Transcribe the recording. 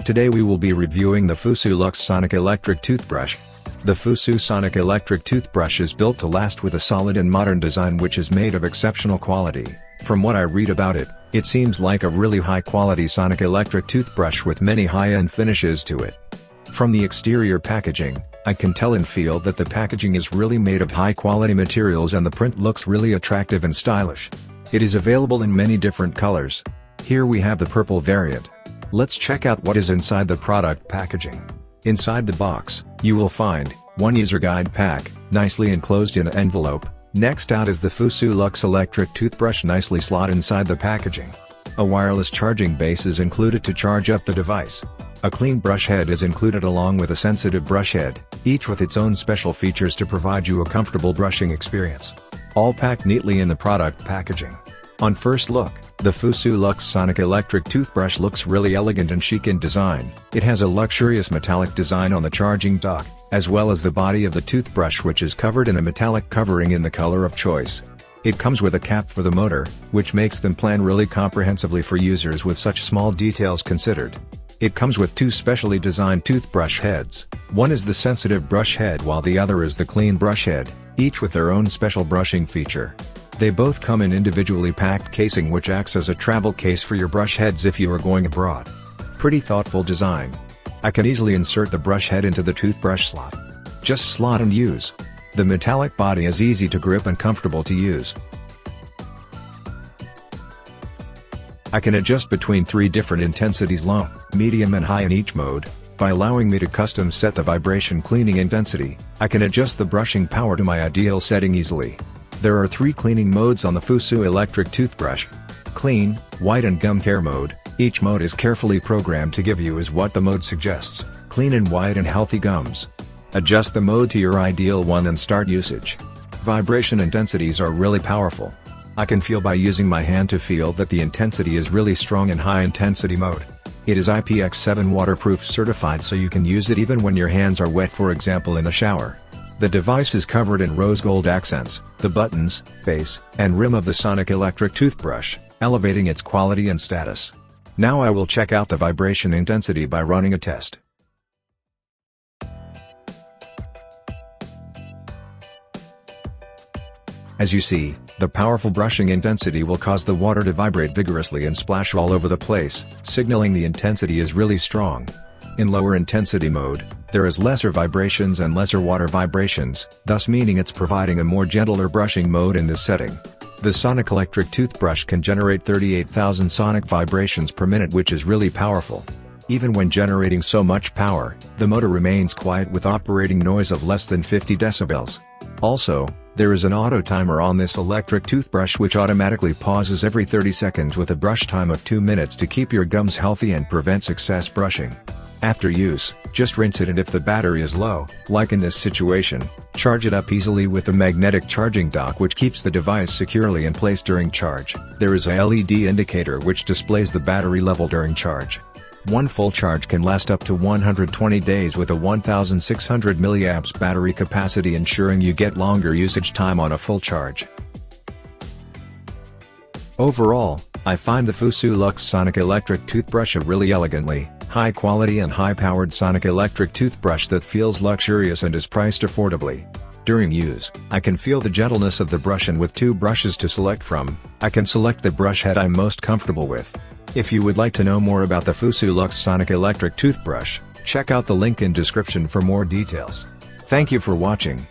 today we will be reviewing the Fosoo LUX Sonic Electric Toothbrush. The Fosoo Sonic Electric Toothbrush is built to last with a solid and modern design which is made of exceptional quality. From what I read about it, it seems like a really high-quality Sonic Electric toothbrush with many high-end finishes to it. From the exterior packaging, I can tell and feel that the packaging is really made of high-quality materials and the print looks really attractive and stylish. It is available in many different colors. Here we have the purple variant. Let's check out what is inside the product packaging. Inside the box, you will find one user guide pack, nicely enclosed in an envelope. Next out is the Fosoo LUX electric toothbrush nicely slot inside the packaging. A wireless charging base is included to charge up the device. A clean brush head is included along with a sensitive brush head, each with its own special features to provide you a comfortable brushing experience. All packed neatly in the product packaging. On first look, the Fosoo LUX Sonic Electric Toothbrush looks really elegant and chic in design. It has a luxurious metallic design on the charging dock, as well as the body of the toothbrush which is covered in a metallic covering in the color of choice. It comes with a cap for the motor, which makes them plan really comprehensively for users with such small details considered. It comes with two specially designed toothbrush heads. One is the sensitive brush head while the other is the clean brush head, each with their own special brushing feature. They both come in individually packed casing which acts as a travel case for your brush heads if you are going abroad. Pretty thoughtful design. I can easily insert the brush head into the toothbrush slot. Just slot and use. The metallic body is easy to grip and comfortable to use. I can adjust between 3 different intensities: low, medium and high in each mode. By allowing me to custom set the vibration cleaning intensity, I can adjust the brushing power to my ideal setting easily. There are 3 cleaning modes on the Fosoo electric toothbrush. Clean, white and gum care mode. Each mode is carefully programmed to give you as what the mode suggests, clean and white and healthy gums. Adjust the mode to your ideal one and start usage. Vibration intensities are really powerful. I can feel by using my hand to feel that the intensity is really strong in high intensity mode. It is IPX7 Waterproof certified so you can use it even when your hands are wet, for example in a shower. The device is covered in rose gold accents, the buttons, base, and rim of the Sonic Electric toothbrush, elevating its quality and status. Now I will check out the vibration intensity by running a test. As you see, the powerful brushing intensity will cause the water to vibrate vigorously and splash all over the place, signaling the intensity is really strong. In lower intensity mode, there is lesser vibrations and lesser water vibrations, thus meaning it's providing a more gentler brushing mode in this setting. The Sonic Electric toothbrush can generate 38,000 sonic vibrations per minute, which is really powerful. Even when generating so much power, the motor remains quiet with operating noise of less than 50 decibels. Also, there is an auto timer on this electric toothbrush which automatically pauses every 30 seconds with a brush time of 2 minutes to keep your gums healthy and prevents excess brushing. After use, just rinse it, and if the battery is low, like in this situation, charge it up easily with the magnetic charging dock which keeps the device securely in place during charge. There is a LED indicator which displays the battery level during charge. One full charge can last up to 120 days with a 1600 mAh battery capacity, ensuring you get longer usage time on a full charge. Overall, I find the Fosoo LUX Sonic Electric toothbrush a really elegantly, high-quality and high-powered Sonic Electric toothbrush that feels luxurious and is priced affordably. During use, I can feel the gentleness of the brush, and with 2 brushes to select from, I can select the brush head I'm most comfortable with. If you would like to know more about the Fosoo LUX Sonic Electric toothbrush, check out the link in description for more details. Thank you for watching.